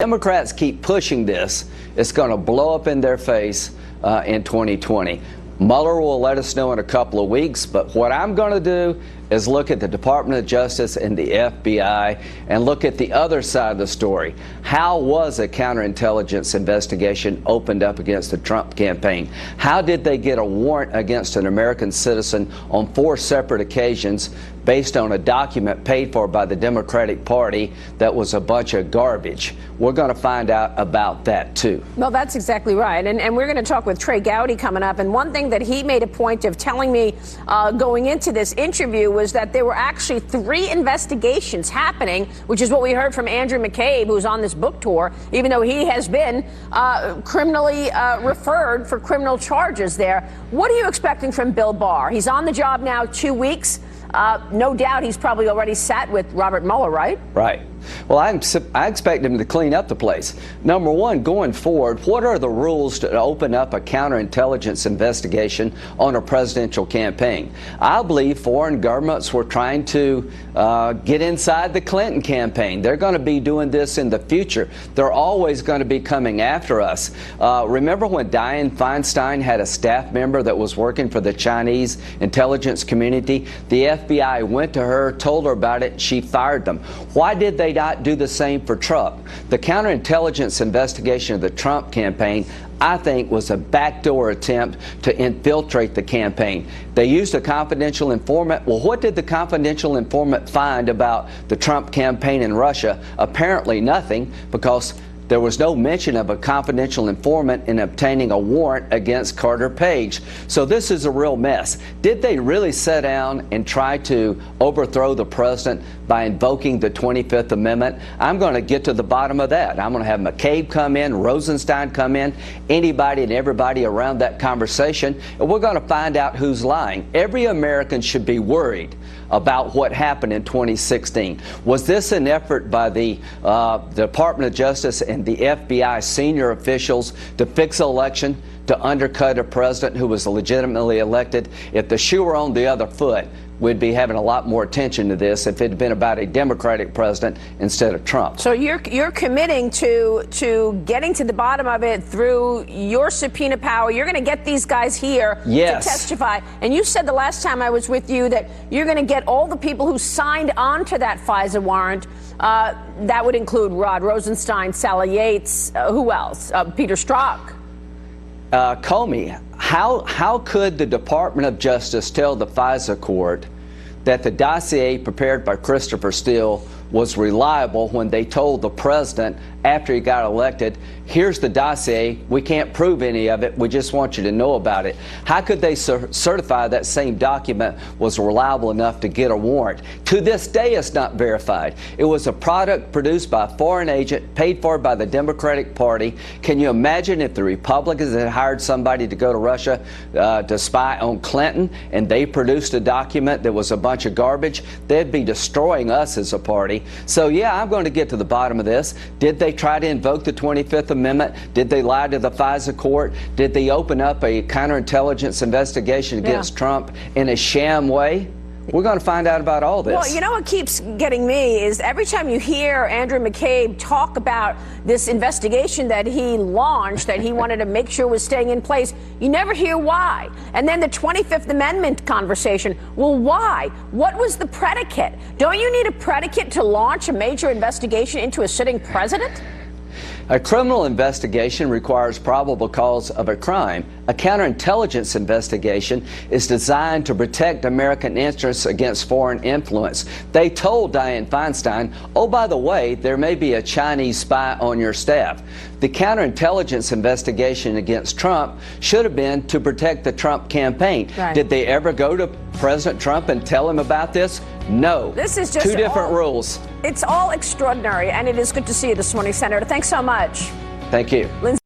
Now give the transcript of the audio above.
Democrats keep pushing this, it's going to blow up in their face in 2020. Mueller will let us know in a couple of weeks, but what I'm going to do is look at the Department of Justice and the FBI and look at the other side of the story. How was a counterintelligence investigation opened up against the Trump campaign? How did they get a warrant against an American citizen on 4 separate occasions based on a document paid for by the Democratic Party that was a bunch of garbage? We're going to find out about that, too. Well, that's exactly right. And we're going to talk with Trey Gowdy coming up. And one thing that he made a point of telling me going into this interview was that there were actually 3 investigations happening, which is what we heard from Andrew McCabe, who's on this book tour, even though he has been criminally referred for criminal charges there. What are you expecting from Bill Barr? He's on the job now 2 weeks. No doubt he's probably already sat with Robert Mueller, right? Right. Well, I expect him to clean up the place. Number one, going forward, what are the rules to open up a counterintelligence investigation on a presidential campaign? I believe foreign governments were trying to get inside the Clinton campaign. They're going to be doing this in the future. They're always going to be coming after us. Remember when Dianne Feinstein had a staff member that was working for the Chinese intelligence community? The FBI went to her, told her about it, and she fired them. Why did they not do the same for Trump? The counterintelligence investigation of the Trump campaign, I think, was a backdoor attempt to infiltrate the campaign. They used a confidential informant. Well, what did the confidential informant find about the Trump campaign in Russia? Apparently nothing, because there was no mention of a confidential informant in obtaining a warrant against Carter Page. So this is a real mess. Did they really sit down and try to overthrow the president by invoking the 25th Amendment? I'm going to get to the bottom of that. I'm going to have McCabe come in, Rosenstein come in, anybody and everybody around that conversation, and we're going to find out who's lying. Every American should be worried about what happened in 2016. Was this an effort by the Department of Justice and the FBI senior officials to fix an election, to undercut a president who was legitimately elected? If the shoe were on the other foot, we'd be having a lot more attention to this if it had been about a Democratic president instead of Trump. So you're committing to getting to the bottom of it through your subpoena power. You're going to get these guys here to testify. And you said the last time I was with you that you're going to get all the people who signed on to that FISA warrant. That would include Rod Rosenstein, Sally Yates, who else? Peter Strzok. Comey. How could the Department of Justice tell the FISA court that the dossier prepared by Christopher Steele was reliable when they told the president after he got elected, here's the dossier, we can't prove any of it, we just want you to know about it? How could they certify that same document was reliable enough to get a warrant? To this day, it's not verified. It was a product produced by a foreign agent, paid for by the Democratic Party. Can you imagine if the Republicans had hired somebody to go to Russia to spy on Clinton, and they produced a document that was a bunch of garbage? They'd be destroying us as a party. So yeah, I'm going to get to the bottom of this. Did they try to invoke the 25th Amendment? Did they lie to the FISA court? Did they open up a counterintelligence investigation against Trump in a sham way? We're going to find out about all this. Well, you know what keeps getting me is every time you hear Andrew McCabe talk about this investigation that he launched, that he wanted to make sure was staying in place, you never hear why. And then the 25th Amendment conversation. Well, why? What was the predicate? Don't you need a predicate to launch a major investigation into a sitting president? A criminal investigation requires probable cause of a crime. A counterintelligence investigation is designed to protect American interests against foreign influence. They told Dianne Feinstein, oh, by the way, there may be a Chinese spy on your staff. The counterintelligence investigation against Trump should have been to protect the Trump campaign. Right. Did they ever go to President Trump and tell him about this? No. This is just two different rules. It's all extraordinary, and it is good to see you this morning, Senator. Thanks so much. Thank you. Lindsey